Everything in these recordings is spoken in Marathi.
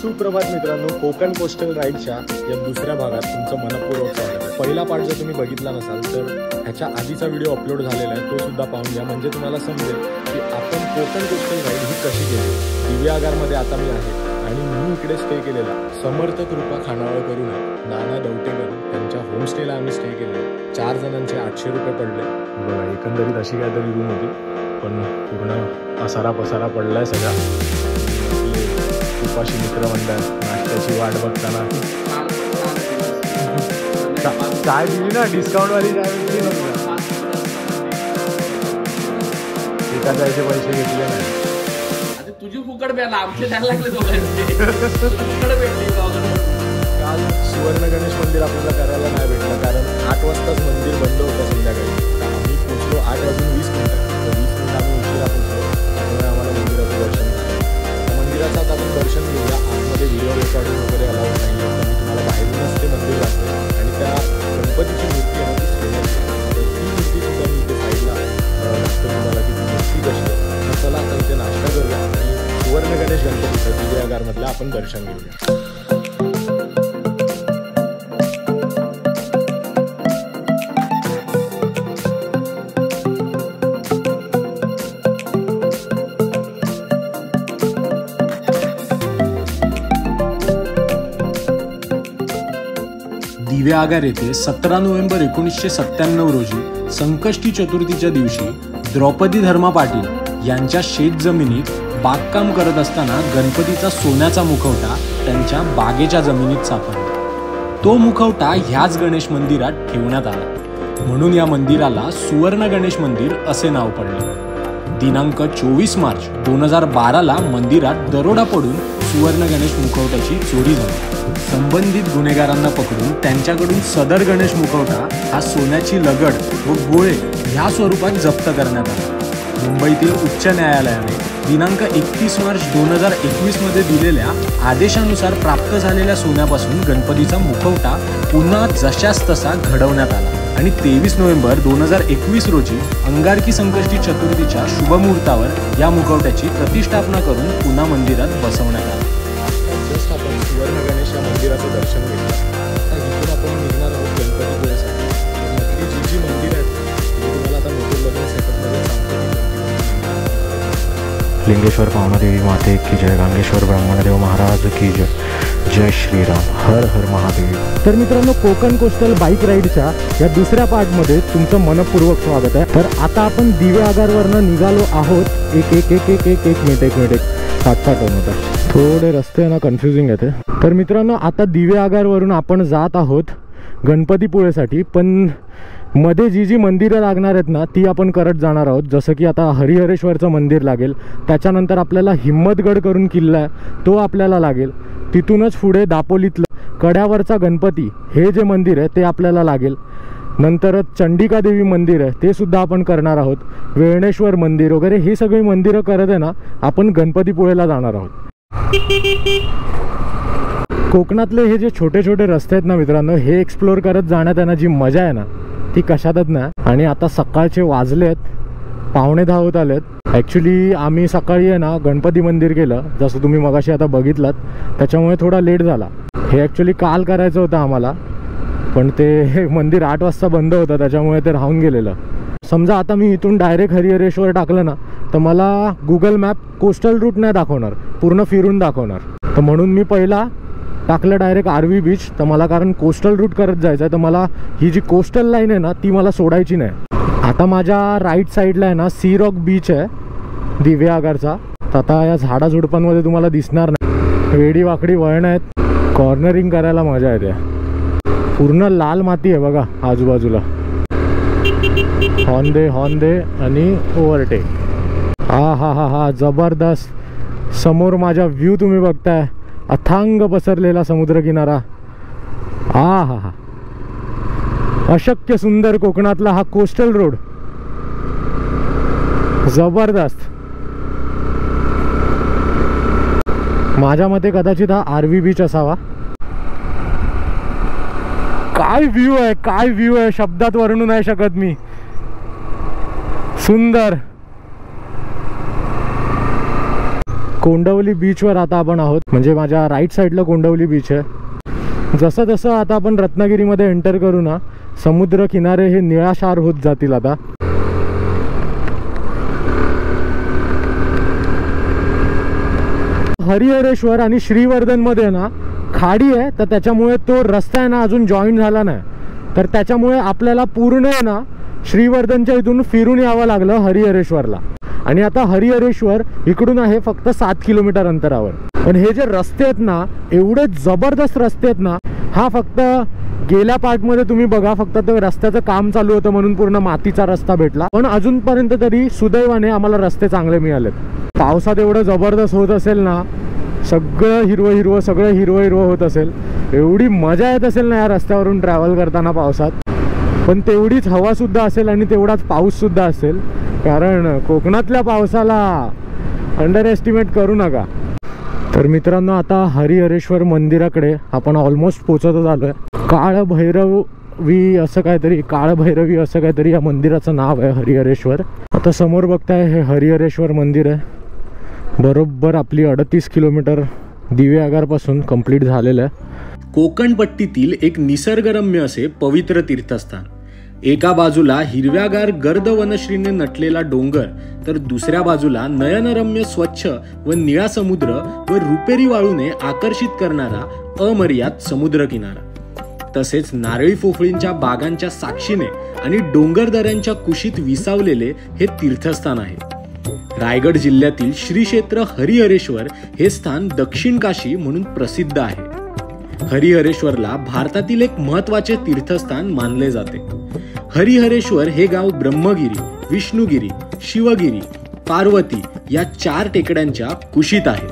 सुप्रभात मित्रांनो, कोकण कोस्टल राईडच्या या दुसऱ्या भागात तुमचं मनपूर्वक स्वागत आहे। पहिला पार्ट जर तुम्ही बघितला नसाल तर ह्याच्या आधीचा व्हिडिओ अपलोड झालेला आहे, तो सुद्धा पाहून घ्या, म्हणजे तुम्हाला समजेल की आपण कोकण कोस्टल राईड ही कशी केली। दिव्यागारमध्ये आता मी आहे आणि मी इकडे स्टे केलेला समर्थ कृपा खानावळकरून नाना दौटेकर त्यांच्या होमस्टेला आम्ही स्टे केले। 4 जणांचे 800 रुपये पडले बघा। एकंदरीत अशी काहीतरी रूम होती, पण पूर्ण पसारा पडलाय सगळा। उपाशी मित्र म्हणतात, नाश्त्याची वाट बघताना काय दिली ना, डिस्काउंट वाली काय दिली ना, एका जायचे पैसे घेतले नाही। तुझी फुकट प्याला आमचे द्यायला लागले फुकट भेटली। काल सुवर्ण गणेश मंदिर आपल्याला करायला नाही भेटलं, कारण 8 वाजताच मंदिर बंद होतं संध्याकाळी। आम्ही पोचलो 8:20 तर 20 मिनिट आम्ही उशिरा पोचलो, त्यामुळे आम्हाला मंदिराचं दर्शन झालं। मंदिराचं आता आपण दर्शन घेऊया। आतमध्ये व्हिडिओ रेकॉर्डिंग वगैरे अलाउड नाही आहे, तर मी तुम्हाला बाहेरूनच ते मंदिर दाखवेन। आणि त्या गणपतीची मूर्ती आहे ती सोन्याची, तर ती मूर्ती सुद्धा मी इथे साईडला दाखवून तुम्हाला की ती मूर्ती कशी आहे। तर चला आता इथे नाश्ता करूया आणि सुवर्ण गणेश गणपतीचं दिव्यागारमधलं आपण दर्शन घेऊया। दिव्यागार येथे 17 नोव्हेंबर 1997 रोजी संकष्टी चतुर्थीच्या दिवशी द्रौपदी धर्मा पाटील यांच्या शेत जमिनीत बागकाम करत असताना गणपतीचा सोन्याचा मुखवटा त्यांच्या बागेच्या जमिनीत सापडला। तो मुखवटा ह्याच गणेश मंदिरात ठेवण्यात आला, म्हणून या मंदिराला सुवर्ण गणेश मंदिर असे नाव पडले। दिनांक 24 मार्च 2012ला मंदिरात दरोडा पडून सुवर्ण गणेश मुखवट्याची चोरी झाली। संबंधित गुन्हेगारांना पकडून त्यांच्याकडून सदर गणेश मुखवटा हा सोन्याची लगड व गोळे ह्या स्वरूपात जप्त करण्यात आला। मुंबईतील उच्च न्यायालयाने दिनांक 31 मार्च 2021 मध्ये दिलेल्या आदेशानुसार प्राप्त झालेल्या सोन्यापासून गणपतीचा मुखवटा पुन्हा जशास तसा घडवण्यात आला आणि 23 नोव्हेंबर 2021 रोजी अंगारकी संकष्टी चतुर्थीच्या शुभमुहूर्तावर या मुखवट्याची प्रतिष्ठापना करून पुन्हा मंदिरात बसवण्यात आला। जस्ट आपण सुवर्ण गणेश या मंदिराचं दर्शन घेतलं, आता इथून आपण निघणार आहोत गणपतीपुळेसाठी। नक्की जी मंदिर आहेत ती तुम्हाला आता मोठ्या सेटअपमध्ये सांगतो। लिंगेश्वर पावनादेवी माते की जय, गांगेश्वर ब्राह्मणदेव महाराज की जय, जय श्रीराम, हर हर महादेव। तर मित्रांनो, कोकण कोस्टल बाईक राईडच्या या दुसऱ्या पार्टमध्ये तुमचं मनपूर्वक स्वागत आहे। तर आता आपण दिव्यागारवरनं निघालो आहोत। एक मिनिट 7 होता, थोडे रस्ते ना कन्फ्युजिंग आहेत। तर मित्रांनो, आता दिव्यागारवरून आपण जात आहोत गणपतीपुळेसाठी, पण मध्ये जी मंदिरं लागणार आहेत ना ती आपण करत जाणार आहोत। जसं की आता हरिहरेश्वरचं मंदिर लागेल, त्याच्यानंतर आपल्याला हिम्मतगड करून किल्ला आहे तो आपल्याला लागेल, तिथूनच पुढे दापोलीतलं कड्यावरचा गणपती हे जे मंदिर आहे ते आपल्याला लागेल। नंतरच चंडिका देवी मंदिर आहे ते सुद्धा आपण करणार आहोत, वेळणेश्वर मंदिर वगैरे ही सगळी मंदिरं करत आहे ना आपण गणपतीपुळेला जाणार आहोत। कोकणातले हे जे छोटे छोटे रस्ते आहेत ना मित्रांनो, हे एक्सप्लोर करत जाण्यात आहे ना जी मजा आहे ना ती कशातच नाही। आणि आता सकाळचे वाजलेत 9:15 होत आलेत। ॲक्च्युली आम्ही सकाळी आहे ना गणपती मंदिर केलं, जसं तुम्ही मगाशी आता बघितलात, त्याच्यामुळे थोडा लेट झाला। हे ॲक्च्युली काल करायचं होतं आम्हाला, पण ते मंदिर 8 वाजता बंद होतं, त्याच्यामुळे ते राहून गेलेलं। समजा आता मी इथून डायरेक्ट हरिहरेश्वर टाकलं ना तर मला गुगल मॅप कोस्टल रूट नाही दाखवणार, पूर्ण फिरून दाखवणार। तर म्हणून मी पहिला टाकलं डायरेक्ट आरवी बीच, तर मला कारण कोस्टल रूट करत जायचं आहे, तर मला ही जी कोस्टल लाईन आहे ना ती मला सोडायची नाही। आता माझ्या राईट साईडला आहे ना सी रॉक बीच आहे दिव्यागारचा। तर आता या झाडाझुडपांमध्ये तुम्हाला दिसणार नाही, वेडी वाकडी वळण आहेत, कॉर्नरिंग करायला मजा येते। पूर्ण लाल माती आहे बघा आजूबाजूला। हॉर्न दे आणि ओव्हरटेक। हा जबरदस्त समोर माझा व्ह्यू तुम्ही बघताय, अथांग पसरलेला समुद्रकिनारा. हा हा हा, अशक्य सुंदर कोकणातला हा कोस्टल रोड, जबरदस्त. माझ्या मते कदाचित हा आरवी बीच असावा. काय व्ह्यू आहे, काय व्ह्यू आहे, शब्दात वर्णू नाही शकत मी. सुंदर. कोंडवली बीचवर आता आपण आहोत, म्हणजे माझ्या राईट साईडला कोंडवली बीच आहे. जसं जसं आता आपण रत्नागिरीमध्ये एंटर करू ना, समुद्र किनारे हे निळाशार होत जातील. आता हरिहरेश्वर आणि श्रीवर्धन मध्ये ना खाडी आहे, तर त्याच्यामुळे तो रस्ता आहे ना अजून जॉईन झाला नाही. तर त्याच्यामुळे आपल्याला पूर्ण आहे ना श्रीवर्धनच्या इथून फिरून यावं लागलं हरिहरेश्वरला. आणि आता हरिहरेश्वर इकडून आहे फक्त 7 किलोमीटर अंतरावर. पण हे जे रस्ते आहेत ना, एवढे जबरदस्त रस्ते आहेत ना. हा फक्त गेल्या पार्टमध्ये तुम्ही बघा, फक्त ते रस्त्याचं काम चालू होतं म्हणून पूर्ण मातीचा रस्ता भेटला. पण अजूनपर्यंत तरी सुदैवाने आम्हाला रस्ते चांगले मिळालेत. पावसात एवढं जबरदस्त होत असेल ना, सगळं हिरवं हिरवं, सगळं हिरवं हिरवं होत असेल. एवढी मजा येत असेल ना या रस्त्यावरून ट्रॅव्हल करताना पावसात. पण तेवढीच हवा सुद्धा असेल आणि तेवढाच पाऊस सुद्धा असेल, कारण कोकणातल्या पावसाला अंडर एस्टिमेट करू नका. तर मित्रांनो, आता हरिहरेश्वर मंदिराकडे आपण ऑलमोस्ट पोहोचतच आलोय. काळभैरवी असं काहीतरी या मंदिराचं नाव आहे, हरिहरेश्वर. आता समोर बघताय हे हरिहरेश्वर मंदिर आहे. बरोबर आपली 38 किलोमीटर दिवेआगारपासून कंप्लीट झालेलं आहे. कोकणपट्टीतील एक निसर्गरम्य असे पवित्र तीर्थस्थान. एका बाजूला हिरव्यागार गर्द वनश्रीने नटलेला डोंगर, तर दुसऱ्या बाजूला नयनरम्य स्वच्छ व निळा समुद्र व रुपेरी वाळूने आकर्षित करणारा अमर्याद समुद्र किनारा. तसेच नारळी पोफळींच्या बागांच्या साक्षीने आणि डोंगरदऱ्यांच्या कुशीत विसावलेले हे तीर्थस्थान आहे. रायगड जिल्ह्यातील श्री क्षेत्र हरिहरेश्वर हे स्थान दक्षिण काशी म्हणून प्रसिद्ध आहे. हरिहरेश्वरला भारतातील एक महत्त्वाचे तीर्थस्थान मानले जाते. हरिहरेश्वर हे गाव ब्रह्मगिरी, विष्णुगिरी, शिवगिरी, पार्वती या 4 टेकड्यांच्या कुशीत आहे.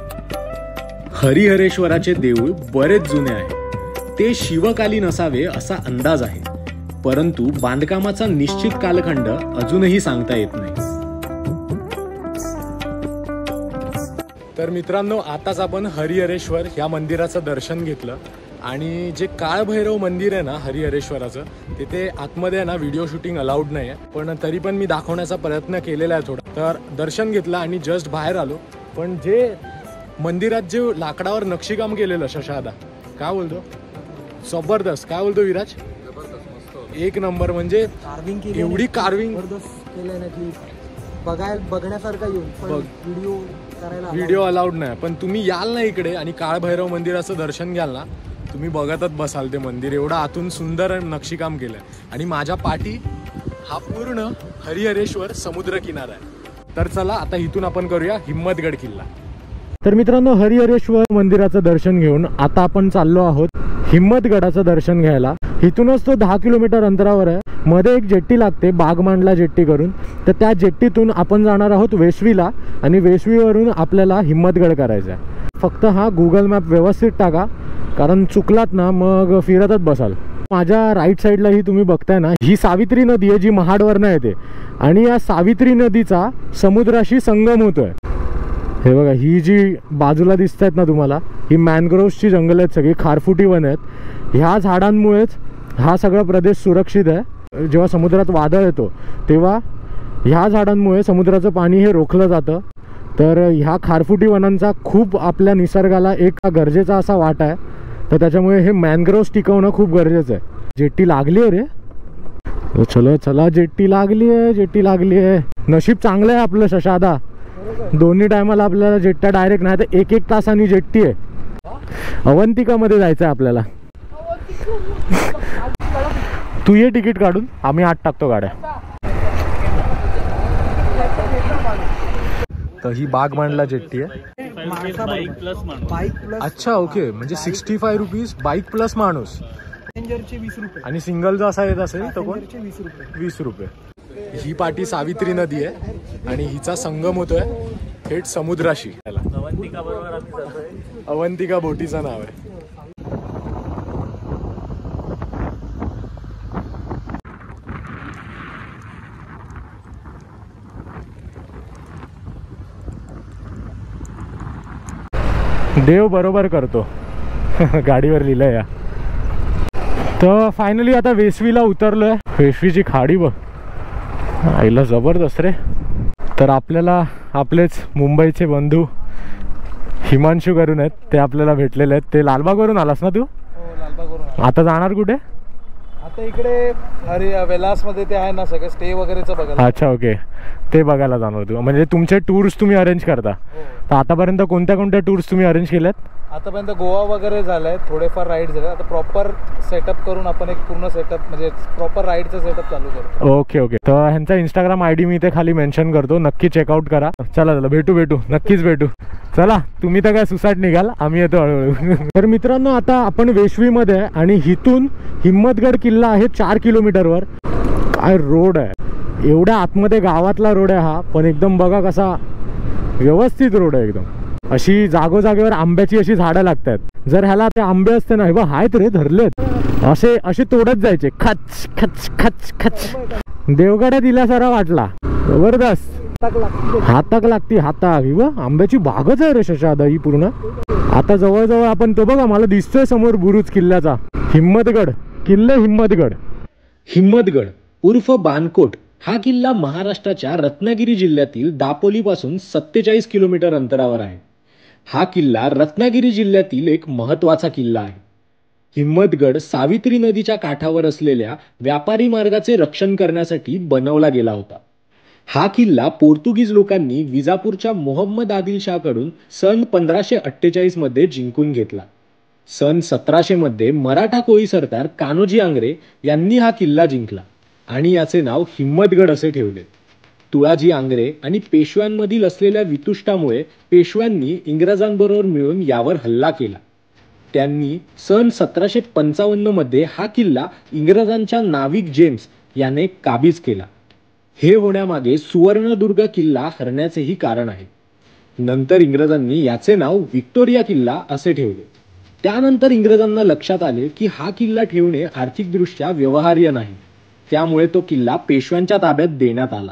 हरिहरेश्वराचे देऊळ बरेच जुने आहे. ते शिवकालीन असावे असा अंदाज आहे, परंतु बांधकामाचा निश्चित कालखंड अजूनही सांगता येत नाही. तर मित्रांनो, आताच आपण हरिहरेश्वर या मंदिराचं दर्शन घेतलं. आणि जे काळभैरव मंदिर आहे ना हरिहरेश्वराचं, तिथे आतमध्ये आहे ना व्हिडिओ शूटिंग अलाउड नाही आहे, पण तरी पण मी दाखवण्याचा प्रयत्न केलेला आहे थोडा. तर दर्शन घेतलं आणि जस्ट बाहेर आलो. पण जे मंदिरात जे लाकडावर नक्षीकाम केलेलं, शशादा काय बोलतो, जबरदस्त. काय बोलतो विराज? एक नंबर. म्हणजे एवढी कार्विंग केलं ना की बघण्यासारखा येऊन व्हिडिओ अलाउड नाही. पण तुम्ही याल ना इकडे आणि काळभैरव मंदिराचं दर्शन घ्याल ना, तुम्ही बघतच बसाल ते मंदिर. एवढं आतून सुंदर नक्षीकाम केलंय. आणि माझ्या पाठी हा पूर्ण हरिहरेश्वर समुद्र किनारा आहे. तर चला आता इथून आपण करूया हिम्मतगड किल्ला. तर मित्रांनो, हरिहरेश्वर मंदिराचं दर्शन घेऊन आता आपण चाललो आहोत हिम्मतगडाचं दर्शन घ्यायला. इथूनच तो 10 किलोमीटर अंतरावर आहे. मध्ये एक जेट्टी लागते, बागमांडला जेट्टी करून. तर त्या जेट्टीतून आपण जाणार आहोत वेसवीला आणि वेसवीवरून आपल्याला हिम्मतगड करायचं आहे. फक्त हा गुगल मॅप व्यवस्थित टाका, कारण चुकलात ना मग फिरतच बसाल. माझ्या राईट साईडला ही तुम्ही बघताय ना, ही सावित्री नदी आहे जी महाडवरनं येते. आणि या सावित्री नदीचा समुद्राशी संगम होतोय. हे बघा, ही जी बाजूला दिसत आहेत ना तुम्हाला, ही मॅनग्रोव्हची जंगल आहेत, सगळी खारफुटी वन आहेत. ह्या झाडांमुळेच हा सगळा प्रदेश सुरक्षित आहे. जेव्हा समुद्रात वादळ येतो तेव्हा ह्या झाडांमुळे समुद्राचं पाणी हे रोखलं जातं. तर ह्या खारफुटी वनांचा खूप आपल्या निसर्गाला एक गरजेचा असा वाटा आहे. तर त्याच्यामुळे हे मॅनग्रोव्ह टिकवणं खूप गरजेचं आहे. जेट्टी लागली आहे रे, चलो चला, जेट्टी लागली आहे. नशीब चांगलं आहे आपलं शशादा, दोन्ही टायमाला आपल्याला जेट्ट्या डायरेक्ट नाही तर 1-1 तासांनी जेट्टी आहे. अवंतिकामध्ये जायचं आहे आपल्याला. तू ये तिकीट काढून, आम्ही आत टाकतो गाड्या. तर ही बागमांडला जेट्टी आहे. अच्छा, ओके. म्हणजे 65 रुपीज बाईक प्लस माणूस. पॅसेंजरचे 20 रुपये आणि सिंगल जो असा येत असेल तर कोण? 20 रुपये. 20 रुपये. ही पाटी सावित्री नदी आहे आणि हिचा संगम होतोय थेट समुद्राशी. अवंतिका बरोबर आम्ही जातोय. अवंतिका बोटीचं नाव आहे. देव बरोबर करतो. गाडीवर लिहिलंय या. तर फायनली आता वेसवीला उतरलोय. वेसवीची खाडी बघ आईला जबरदस्त रे. तर आपल्याला आपलेच मुंबईचे बंधू हिमांशू करून आहेत, ते आपल्याला भेटलेले आहेत. ते लालबागवरून आलास ना तू? हो, लालबागवरून. आता जाणार कुठे? आता इकडे अरे वेलास मध्ये ते आहे ना सगळं स्टे वगैरेचं बघायला. अच्छा ओके, ते बघायला जाणार तू. म्हणजे तुमचे टूर्स तुम्ही अरेंज करता. तर आतापर्यंत कोणत्या कोणत्या टूर्स तुम्ही अरेंज केल्यात? आतापर्यंत गोवा वगैरे झालाय, थोडेफार राईड झाले. आता प्रॉपर सेटअप करून आपण एक पूर्ण सेटअप म्हणजे प्रॉपर राईडचं सेटअप चालू करतो. Okay okay. तर ह्यांचा इंस्टाग्राम ID मी इथे खाली मेन्शन करतो, नक्की चेकआउट करा. चला भेटू नक्कीच भेटू. चला, तुम्ही तर काय सुसाट निघाल, आम्ही येतो हळूहळू. तर मित्रांनो, आता आपण वेशवीमध्ये आहे आणि इथून हिम्मतगड किल्ला आहे 4 किलोमीटरवर. काय रोड आहे, एवढ्या आतमध्ये गावातला रोड आहे हा, पण एकदम बघा कसा व्यवस्थित रोड आहे एकदम. अशी जागोजागेवर आंब्याची अशी झाडं लागतात. जर ह्याला ते आंबे असते ना, हे बघ आहेत रे धरलेत, असे तोडत जायचे खच खच खच खच. देवगड्या दिल्यासारा वाटला, जबरदस्त. हाताक लागती हाताक. ही बघ आंब्याची बागच आहे रे शशादा ही पूर्ण. आता जवळजवळ आपण तो बघा, मला दिसतोय समोर बुरुज किल्ल्याचा. हिम्मतगड किल्ले. हिम्मतगड उर्फ बानकोट हा किल्ला महाराष्ट्राच्या रत्नागिरी जिल्ह्यातील दापोलीपासून 47 किलोमीटर अंतरावर आहे. हा किल्ला रत्नागिरी जिल्ह्यातील एक महत्त्वाचा किल्ला आहे. हिम्मतगड सावित्री नदीच्या काठावर असलेल्या व्यापारी मार्गाचे रक्षण करण्यासाठी बनवला गेला होता. हा किल्ला पोर्तुगीज लोकांनी विजापूरच्या मोहम्मद आदिलशाहकडून सन 1548 मध्ये जिंकून घेतला. सन 1700 मध्ये मराठा कोळी सरदार कान्होजी आंग्रे यांनी हा किल्ला जिंकला आणि याचे नाव हिम्मतगड असे ठेवले. तुळाजी आंग्रे आणि पेशव्यांमधील असलेल्या वितुष्टामुळे पेशव्यांनी इंग्रजांबरोबर मिळून यावर हल्ला केला. त्यांनी सन 1755 मध्ये हा किल्ला इंग्रजांच्या नाविक जेम्स याने काबीज केला. हे होण्यामागे सुवर्णदुर्ग किल्ला हरण्याचेही कारण आहे. नंतर इंग्रजांनी याचे नाव व्हिक्टोरिया किल्ला असे ठेवले. त्यानंतर इंग्रजांना लक्षात आले की हा किल्ला ठेवणे आर्थिकदृष्ट्या व्यवहार्य नाही, त्यामुळे तो किल्ला पेशव्यांच्या ताब्यात देण्यात आला.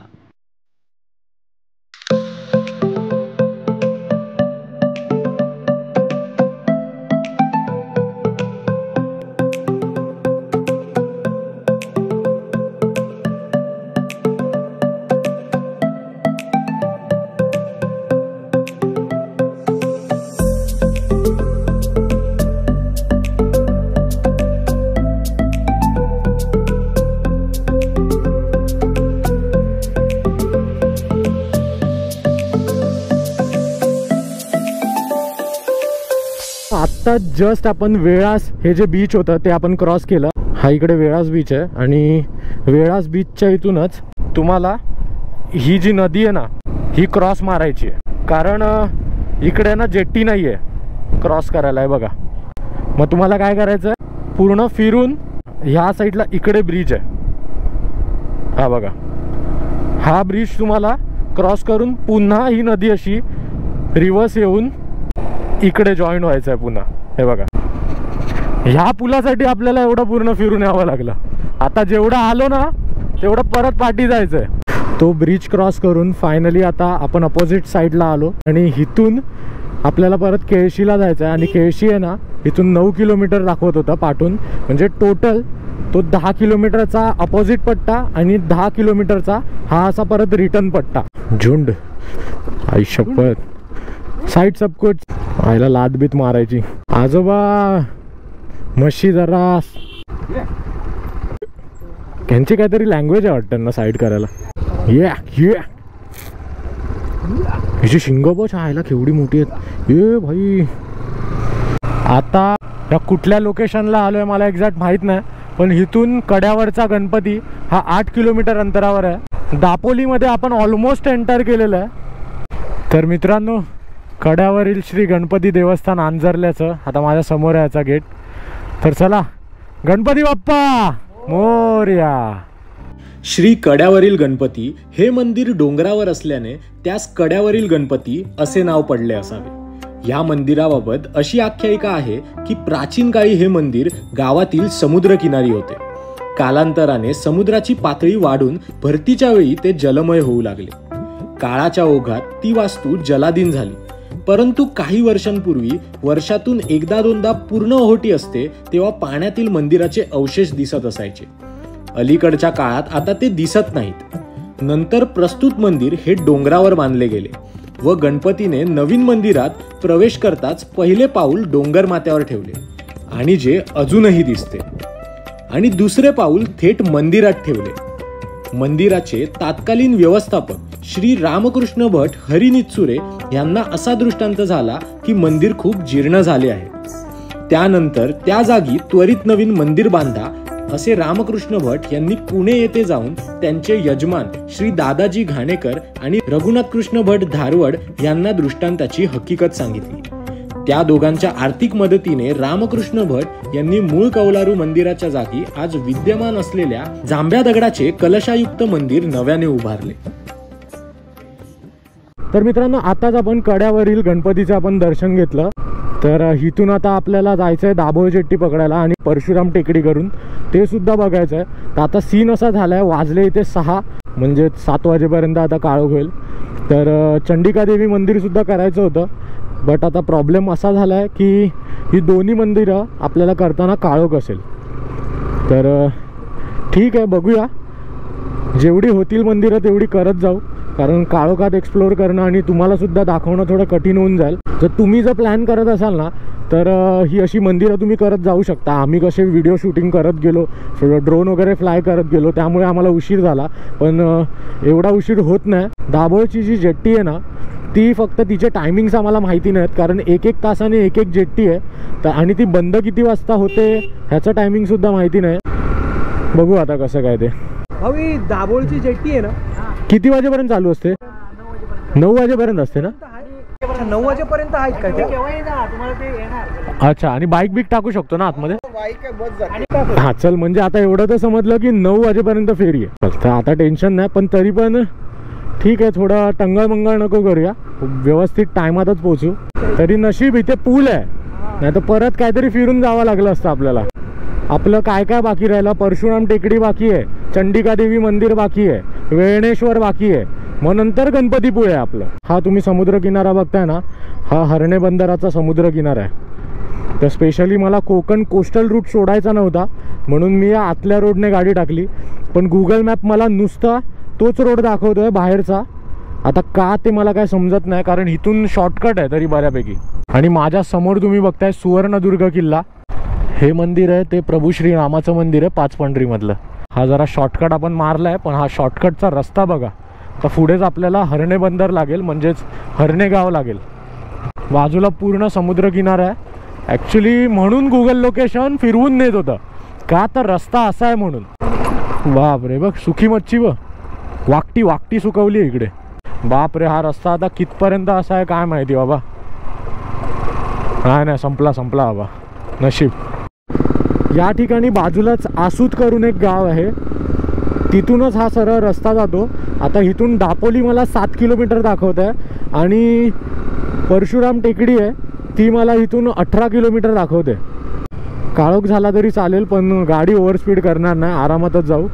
आत्ता जस्ट आपण वेळास हे जे बीच होतं ते आपण क्रॉस केलं. हा इकडे वेळास बीच आहे आणि वेळास बीचच्या इथूनच तुम्हाला ही जी नदी आहे ना ही क्रॉस मारायची आहे. कारण इकडे ना जेट्टी नाही आहे क्रॉस करायला आहे बघा. मग तुम्हाला काय करायचं आहे, पूर्ण फिरून ह्या साईडला इकडे ब्रिज आहे हा बघा. हा ब्रिज तुम्हाला क्रॉस करून पुन्हा ही नदी अशी रिव्हर्स येऊन इकडे जॉईन व्हायचं आहे पुन्हा. हे बघा, ह्या पुलासाठी आपल्याला एवढं पूर्ण फिरून यावं लागलं. आता जेवढं आलो ना तेवढं परत पाठी जायचंय. तो ब्रिज क्रॉस करून फायनली आता आपण अपोजिट साईडला आलो आणि इथून आपल्याला परत केळशीला जायचं आहे. आणि केळशी आहे ना इथून 9 किलोमीटर दाखवत होता पाठून. म्हणजे टोटल तो 10 किलोमीटरचा अपोजिट पट्टा आणि 10 किलोमीटरचा हा असा परत रिटर्न पट्टा. झुंड आई शपथ, साईड सब कुछ. आईला लादबीत मारायची. आजोबा म्हशी जरा त्यांची काहीतरी लँग्वेज आहे वाटतं ना साईड करायला. ये हिची शिंगोबच आयला केवढी मोठी आहेत ये भाई. आता या कुठल्या लोकेशनला आलोय मला एक्झॅक्ट माहित नाही, पण इथून कड्यावरचा गणपती हा 8 किलोमीटर अंतरावर आहे. दापोलीमध्ये आपण ऑलमोस्ट एंटर केलेलं आहे. तर मित्रांनो, कड्यावरील श्री गणपती देवस्थान आंजरल्याचं आता माझ्या समोर आहे याचा गेट. तर चला, गणपती बाप्पा मोरया. श्री कड्यावरील गणपती हे मंदिर डोंगरावर असल्याने त्यास कड्यावरील गणपती असे नाव पडले असावे. या मंदिराबाबत अशी आख्यायिका आहे की प्राचीन काळी हे मंदिर गावातील समुद्रकिनारी होते. कालांतराने समुद्राची पातळी वाढून भरतीच्या वेळी ते जलमय होऊ लागले. काळाच्या ओघात ती वास्तू जलाधीन झाली. परंतु काही वर्षांपूर्वी वर्षातून एकदा दोनदा पूर्ण ओहोटी असते तेव्हा पाण्यातील मंदिराचे अवशेष दिसत असायचे. अलीकडच्या काळात आता ते दिसत नाहीत. नंतर प्रस्तुत मंदिर हे डोंगरावर बांधले गेले व गणपतीने नवीन मंदिरात प्रवेश करताच पहिले पाऊल डोंगर माथ्यावर ठेवले आणि जे अजूनही दिसते, आणि दुसरे पाऊल थेट मंदिरात ठेवले. मंदिराचे तत्कालीन व्यवस्थापक श्री रामकृष्ण भट हरिनित्सुरे यांना असा दृष्टांत झाला की मंदिर खूप जीर्ण झाले आहे. त्यानंतर त्या जागी त्वरित नवीन मंदिर बांधा असे रामकृष्ण भट यांनी पुणे येथे जाऊन त्यांचे यजमान श्री दादाजी घाणेकर आणि रघुनाथ कृष्ण भट धारवड यांना दृष्टांताची हकीकत सांगितली. त्या दोघांच्या आर्थिक मदतीने रामकृष्ण भट यांनी मूळ कौलारू मंदिराच्या जागी आज विद्यमान असलेल्या जांभ्या दगडाचे कलशायुक्त मंदिर नव्याने उभारले. तर मित्रांनो, आताच आपण कड्यावरील गणपतीचे आपण दर्शन घेतलं. तर इथून आता आपल्याला जायचं आहे दाभोळ जेट्टी पकडायला आणि परशुराम टेकडी करून ते सुद्धा बघायचं आहे. तर आता सीन असा झाला आहे, वाजले इथे 6 म्हणजे 7 वाजेपर्यंत आता काळोख होईल. तर चंडिका देवी मंदिरसुद्धा करायचं होतं, बट आता प्रॉब्लेम असा झाला आहे की ही दोन्ही मंदिरं आपल्याला करताना काळोख असेल. तर ठीक आहे, बघूया, जेवढी होतील मंदिरं तेवढी करत जाऊ, कारण काळोखात एक्सप्लोअर करणं आणि तुम्हाला सुद्धा दाखवणं थोडं कठीण होऊन जाईल. जर तुम्ही जर प्लॅन करत असाल ना तर ही अशी मंदिरं तुम्ही करत जाऊ शकता. आम्ही कसे व्हिडिओ शूटिंग करत गेलो, ड्रोन वगैरे फ्लाय करत गेलो, त्यामुळे आम्हाला उशीर झाला. पण एवढा उशीर होत नाही. दाभोळची जी जेट्टी आहे ना ती फक्त तिचे टायमिंग्स आम्हाला माहिती नाहीत, कारण 1-1 तासाने 1-1 जेट्टी आहे. तर आणि ती बंद किती वाजता होते ह्याचं टायमिंगसुद्धा माहिती नाही. बघू आता कसं काय ते. ही दाभोळची जेट्टी आहे ना, किती वाजेपर्यंत चालू असते? 9 वाजेपर्यंत असते ना? 9 वाजेपर्यंत आहेत का ते? अच्छा, आणि बाईक बिक टाकू शकतो ना आतमध्ये? हा चल, म्हणजे आता एवढं तर समजलं की 9 वाजेपर्यंत फेरी आहे. तर आता टेन्शन नाही, पण तरी पण ठीक आहे, थोडं टंगळ मंगळ नको करूया, व्यवस्थित टायमातच पोहोचू. तरी नशीब इथे पूल आहे, नाही तर परत काहीतरी फिरून जावं लागलं असतं आपल्याला. आपलं काय काय बाकी राहिलं? परशुराम टेकडी बाकी आहे, चंडिका देवी मंदिर बाकी आहे, वेळणेश्वर बाकी आहे, मग नंतर गणपतीपुळे आहे आपलं. हा तुम्ही समुद्र किनारा बघताय ना, हा हरणे बंदराचा समुद्र किनारा आहे. तर स्पेशली मला कोकण कोस्टल रूट सोडायचा नव्हता, म्हणून मी या आतल्या रोडने गाडी टाकली. पण गुगल मॅप मला नुसता तोच रोड दाखवतोय बाहेरचा. आता का ते मला काय समजत नाही, कारण इथून शॉर्टकट आहे तरी बऱ्यापैकी. आणि माझ्या समोर तुम्ही बघताय सुवर्णदुर्ग किल्ला. हे मंदिर आहे ते प्रभू श्रीरामाचं मंदिर आहे 5 पांढरीमधलं. हा जरा शॉर्टकट आपण मारला आहे, पण हा शॉर्टकटचा रस्ता बघा. तर पुढेच आपल्याला हरणे बंदर लागेल, म्हणजेच हरणे गाव लागेल. बाजूला पूर्ण समुद्र किनारा आहे. ॲक्च्युली म्हणून गुगल लोकेशन फिरवून नेत होतं का, तर रस्ता असा आहे म्हणून. बाप रे, बघ सुकी मच्छी, व वाकटी सुकवली इकडे. बाप रे, हा रस्ता आता कितपर्यंत असा आहे काय माहिती बाबा. नाही संपला बाबा, नशीब. या ठिकाणी बाजूलाच आसूत करून एक गाव आहे, तिथूनच हा सरळ रस्ता जातो. आता इथून दापोली मला 7 किलोमीटर दाखवत आहे आणि परशुराम टेकडी आहे ती मला इथून 18 किलोमीटर दाखवते. काळोख झाला तरी चालेल, पण गाडी ओव्हरस्पीड करणार नाही, आरामातच जाऊ.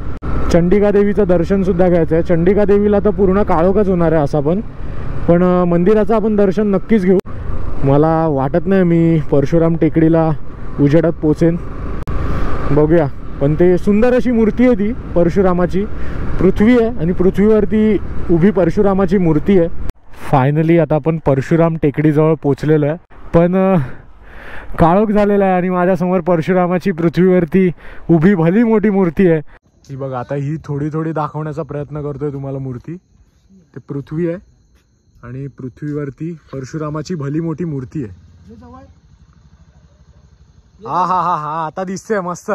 चंडिका देवीचं दर्शनसुद्धा घ्यायचं आहे. चंडिका देवीला तर पूर्ण काळोखच होणार आहे असा, पण मंदिराचं आपण दर्शन नक्कीच घेऊ. मला वाटत नाही मी परशुराम टेकडीला उजेडात पोचेन, बघूया. पण ते सुंदर अशी मूर्ती आहे, ती परशुरामाची पृथ्वी आहे आणि पृथ्वीवरती उभी परशुरामाची मूर्ती आहे. फायनली आता आपण परशुराम टेकडीजवळ पोचलेलो आहे, पण काळोख झालेला आहे आणि माझ्यासमोर परशुरामाची पृथ्वीवरती उभी भली मोठी मूर्ती आहे. ही बघा, आता ही थोडी दाखवण्याचा प्रयत्न करतोय तुम्हाला मूर्ती. ते पृथ्वी आहे आणि पृथ्वीवरती परशुरामाची भली मोठी मूर्ती आहे. हा आता दिसते मस्त.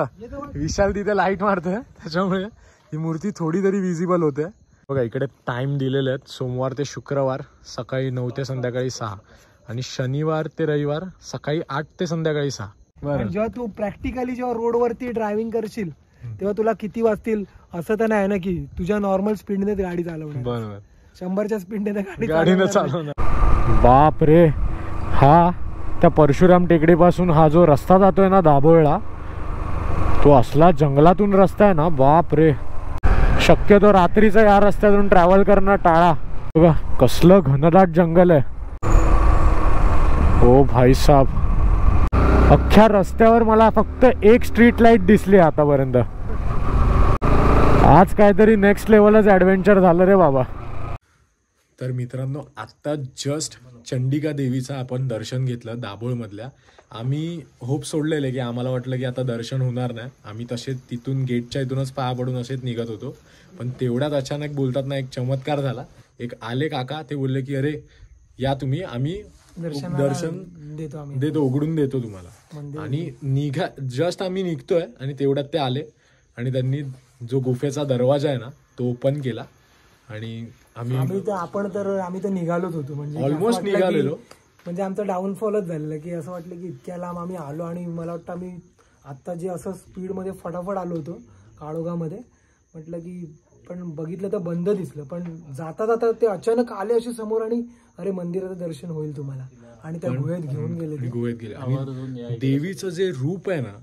विशाल तिथे लाईट मारतोय, त्याच्यामुळे ही मूर्ती थोडी तरी विजिबल होते. बघा इकडे टाइम दिलेले आहेत, सोमवार ते शुक्रवार सकाळी 9 ते संध्याकाळी 6 आणि शनिवार ते रविवार सकाळी 8 ते संध्याकाळी 6. जेव्हा तू प्रॅक्टिकली जेव्हा रोडवरती ड्रायव्हिंग करशील तेव्हा तुला किती वाजतील असं तर नाही ना की तुझ्या नॉर्मल स्पीडने गाडी चालवणार. बरोबर. 100च्या स्पीडने गाडीनं चालवणार. बाप रे, हा त्या परशुराम टेकडीपासून हा जो रस्ता जातोय ना दाभोळला, तो असला जंगलातून रस्ता आहे ना, बाप रे. शक्यतो रात्रीचं या रस्त्यातून ट्रॅव्हल करणं टाळा. बघा कसलं घनदाट जंगल आहे. ओ भाई साहब, अख्ख्या रस्त्यावर मला फक्त एक स्ट्रीट लाईट दिसली आतापर्यंत. आज काहीतरी नेक्स्ट लेवलच ॲडव्हेंचर झालं रे बाबा. तर मित्रांनो, आत्ता जस्ट चंडिका देवीचं आपण दर्शन घेतलं दाभोळमधल्या. आम्ही होप सोडलेले की आम्हाला वाटलं की आता दर्शन होणार नाही. आम्ही तसेच तिथून गेटच्या इथूनच पाया पडून असेच निघत होतो. पण तेवढ्यात अचानक बोलतात ना, एक चमत्कार झाला. एक आले काका, ते बोलले की अरे या तुम्ही, आम्ही दर्शन देतो, उघडून देतो तुम्हाला. आणि जस्ट आम्ही निघतोय आणि तेवढ्यात ते आले आणि त्यांनी जो गुफेचा दरवाजा आहे ना तो ओपन केला. आणि आम्ही तर निघालोच होतो, म्हणजे ऑलमोस्ट निघालेलो. म्हणजे आमचं डाऊनफॉलच झालेलं की असं वाटलं की इतक्या लांब आम्ही आलो. आणि मला वाटतं आम्ही आत्ता जे असं स्पीडमध्ये फटाफट आलो होतो काळोगामध्ये, म्हटलं की पण बघितलं तर बंद दिसलं. पण जाता जाता ते अचानक आले असे समोर आणि अरे मंदिराचं दर्शन होईल तुम्हाला, आणि त्या गुहेत घेऊन गेले. आणि देवीचं जे रूप आहे ना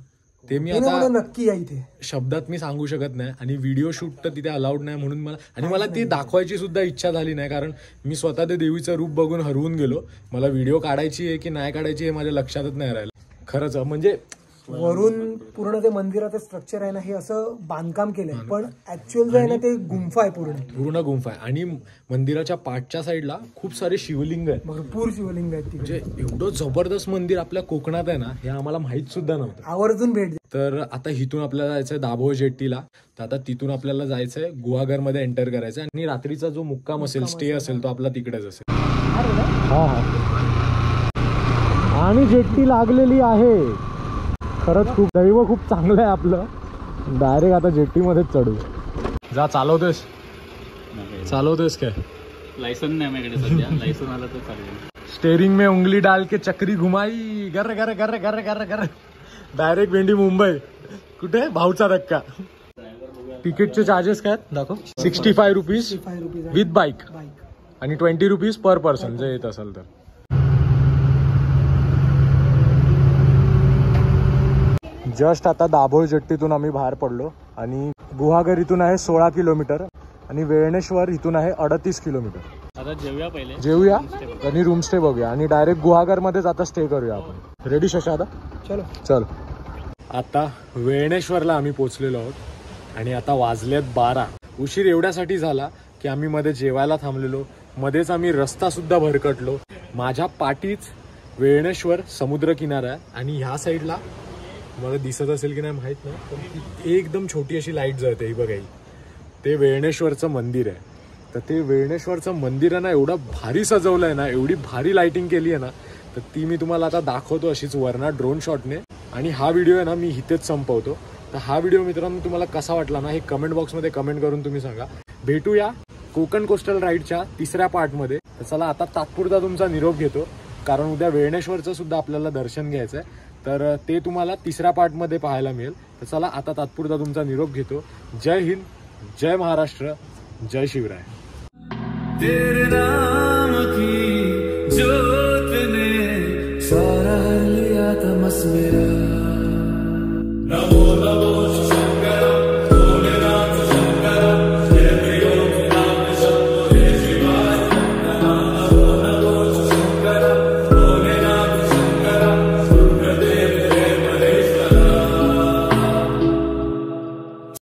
ते मी आता नक्की आहे इथे शब्दात मी सांगू शकत नाही. आणि व्हिडिओ शूट तर तिथे अलाउड नाही म्हणून मला ती दाखवायची सुद्धा इच्छा झाली नाही, कारण मी स्वतः ते देवीचं रूप बघून हरवून गेलो. मला व्हिडिओ काढायची आहे की नाही काढायची हे माझ्या लक्षातच नाही राहिलं खरंच. म्हणजे वरून पूर्ण ते मंदिराचं स्ट्रक्चर आहे ना हे असं बांधकाम केलंय, पण ऍक्च्युअल जे आहे ना ते गुंफा आहे, पूर्ण गुंफा आहे. आणि मंदिराच्या पाठच्या साईडला खूप सारे शिवलिंग आहेत, भरपूर शिवलिंग आहेत. म्हणजे एवढं जबरदस्त मंदिर आपल्या कोकणात आहे ना, हे आम्हाला माहित सुद्धा नव्हतं. आवर्जून भेट. तर आता इथून आपल्याला जायचंय दाभोळ जेट्टीला. तर आता तिथून आपल्याला जायचंय गुहागरमध्ये एंटर करायचंय आणि रात्रीचा जो मुक्काम असेल, स्टे असेल, तो आपला तिकडेच असेल. आणि जेट्टी लागलेली आहे. खरंच खूप दैव खूप चांगलं आहे आपलं. डायरेक्ट आता जेट्टीमध्येच चढू. जा, चालवतोयस काय? लायसन नाही माझ्याकडे सध्या, लायसन आलं तर चालेल. स्टेरिंग में उंगली डाल के चक्री घुमाई, गर गर गर गर गर गर, डायरेक्ट भेंडी मुंबई. कुठे भाऊचा धक्का. तिकीटचे चार्जेस काय दाखव. 65 रुपीज विथ बाईक आणि 20 रुपीज पर पर्सन जे येत असेल तर. जस्ट आता दाभोळ जेट्टीतून आम्ही बाहेर पडलो आणि गुहागर इथून आहे 16 किलोमीटर आणि वेळणेश्वर इथून आहे 38 किलोमीटर. आता जेवूया आणि रूम स्टे बघूया आणि डायरेक्ट गुहागर मध्येच आता स्टे करूया आपण. रेडी शशा? आता चल. आता वेळणेश्वरला आम्ही पोहोचलेलो आहोत आणि आता वाजलेत 12. उशीर एवढ्यासाठी झाला की आम्ही मध्ये जेवायला थांबलेलो, मध्येच आम्ही रस्ता सुद्धा भरकटलो. माझ्या पाठीच वेळणेश्वर समुद्र किनारा आहे आणि ह्या साईडला मला दिसत असेल की नाही माहित नाही, पण एकदम छोटी अशी लाईट जळते. ही बघा, ते वेळणेश्वरचं मंदिर आहे. तर ते वेळणेश्वरचं मंदिर आहे ना, एवढं भारी सजवलं आहे ना, एवढी भारी लाईटिंग केली आहे ना, तर ती मी तुम्हाला आता दाखवतो अशीच वरना ड्रोन शॉटने. आणि हा व्हिडिओ आहे ना मी इथेच संपवतो. तर हा व्हिडिओ मित्रांनो तुम्हाला कसा वाटला ना, हे कमेंट बॉक्समध्ये कमेंट करून तुम्ही सांगा. भेटूया कोकण कोस्टल राईडच्या 3ऱ्या पार्टमध्ये. तर चला आता तात्पुरता तुमचा निरोप घेतो, कारण उद्या वेळणेश्वरचं सुद्धा आपल्याला दर्शन घ्यायचं आहे. तर ते तुम्हाला 3ऱ्या पार्टमध्ये पाहायला मिळेल. तर चला आता तात्पुरता तुमचा निरोप घेतो. जय हिंद, जय महाराष्ट्र, जय शिवराय. तेरे नाम की जोत ने सारा लिया तमस मेरा.